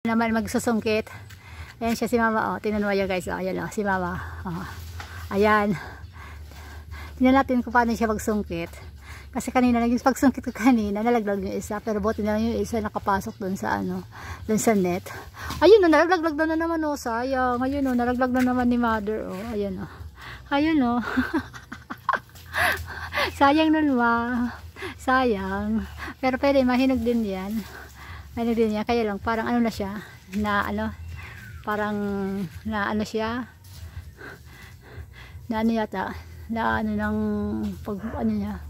Naman magsusungkit. Ayan siya si mama, oh. Tingnan mo yan guys, oh. Ayan, oh. Si mama, oh. Ayan. Tingnan natin kung paano siya magsungkit. Kasi kanina, yung pagsungkit ko kanina, nalaglag yung isa. Pero buti na yung isa nakapasok dun sa ano, dun sa net. Ayun, oh, nalaglag na naman, oh. Sayang. Ayun, oh, nalaglag na naman ni mother, oh. Ayan, oh. Ayun, oh. Sayang nun, ma. Sayang. Pero pwede, mahinog din yan. Ano din niya, kaya lang parang ano na siya, na ano, parang na ano siya, na ano yata, na ano ng pag ano niya.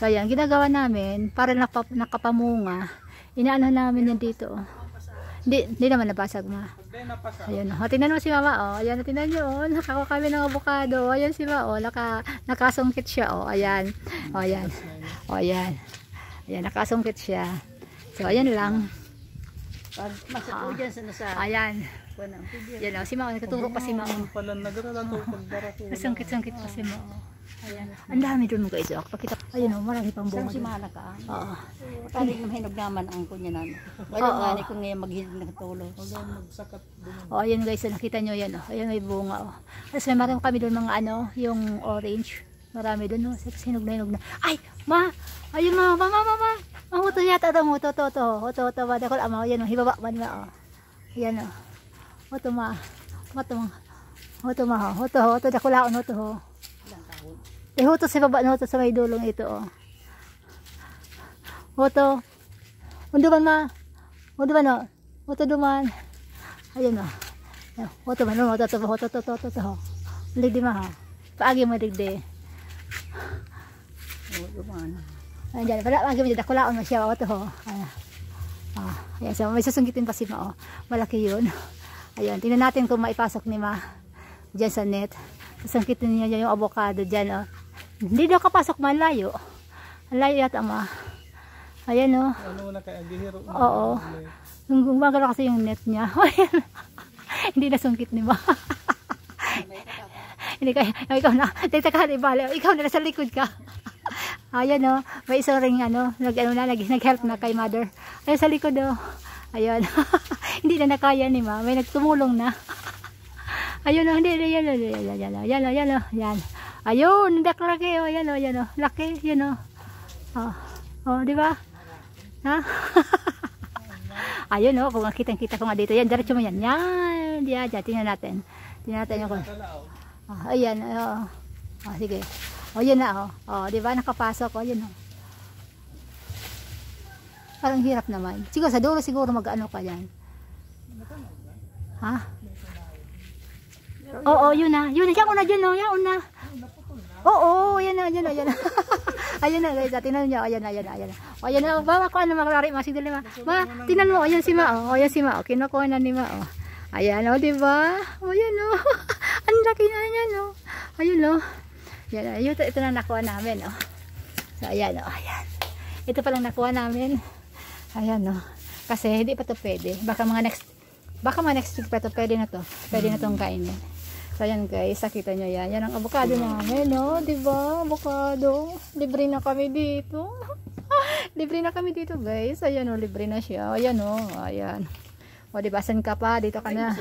So ayan, ginagawa namin para nakapamunga. Inaano namin yan dito. Hindi naman napasag, ma. Ayun, oh, tingnan mo si mama, oh. Ayan, tingnan niyo, oh, nakakuha kami ng avocado. Ayan si mama, oh, nakasungkit siya, oh. Ayan. Oh, ayan. Oh, ayan. Ayan, nakasungkit siya. So, ayan lang. Pag masako dyan sa nasa... Ayan. Ayan o, si Mao. Nagtuturo pa si Mao. Nasungkit-sungkit pa si Mao. Ayan. Ang dami doon mga guys. Ayan o, marami pang bunga. Saan si Mana ka? Oo. Tali ng hinog naman ang kunya namin. Wala nga ni kung ngayon maghinog ng tulo. O, ayan guys. Nakita nyo yan o. Ayan may bunga o. Tapos may marami kami doon mga ano, yung orange. Marami doon o. Hinog na. Ay! Ma! Ayun ma! Mahuto yata ito, huto, ba, dakol, ama, yan o, hibaba man na, o. Yan o, huto ma, huto, dakulaon, huto, ho. Huto sa baba, huto sa may dulong ito, o. Huto, unduman ma, huto duman, ayan o, huto man, huto, ligdi ma, ha, paagi mo ligdi. Huto man. Ayan, wala lagi mo dyan, dakulaon mo siya, ito ho. Ayan, so may susungkitin pa si Ma, oh. Malaki yun. Ayan, tingnan natin kung maipasok ni Ma dyan sa net. Susungkitin niya yung avocado dyan, oh. Hindi daw kapasok man, layo. Layo yata, Ma. Ayan, oh. Ano na kaya, gihiro? Oo. Gumagala kasi yung net niya. Hindi nasungkit ni Ma. Hindi kaya, ikaw na, ikaw na nasa likod ka. Ayan o, may isang ring nag-help na kay mother. Ayan sa likod o. Ayan. Hindi na nakaya ni ma. May nagtumulong na. Ayun o, hindi. Yan. Ayun, naklaki o. Yan o. Laki, yan o. O, di ba? Ha? Ayun o, kung kitang-kita ko nga dito. Yan, diretso mo yan. Yan, tingnan natin. Tingnan natin yung ayan, o. Sige. O, yun na, o. O, diba? Nakapasok, o. Yun, o. Parang hirap naman. Siguro, sa dulo siguro mag-ano ka yan. Ha? Oo, yun na. Yun na. Yan una dyan, o. Yan una. Oo, yan na. Ayun na, guys. Tingnan nyo. Ayan na. O, ayan na. Bawa ko, ano, makarari. Masig dali, ma. Ma, tingnan mo. Ayan si ma, o. Ayan si ma, o. Kinukuha na ni ma, o. Ayan, o, diba? O, yan, o. Ang laki na yan, o. Ayun, o. Yan, ito na nakuha namin, oh. So, ayan, oh, ayan. Ito palang nakuha namin. Ayan, oh. Kasi, hindi pa to pwede. Baka mga next week pa to, pwede na to. Pwede na tong kainin. So, ayan, guys. Nakita nyo yan. Yan ang avocado namin, oh. Diba? Avocado. Libre na kami dito. Libre na kami dito, guys. Ayan, oh. Libre na siya. Ayan, oh. Ayan. O, diba? San ka pa? Dito ka na.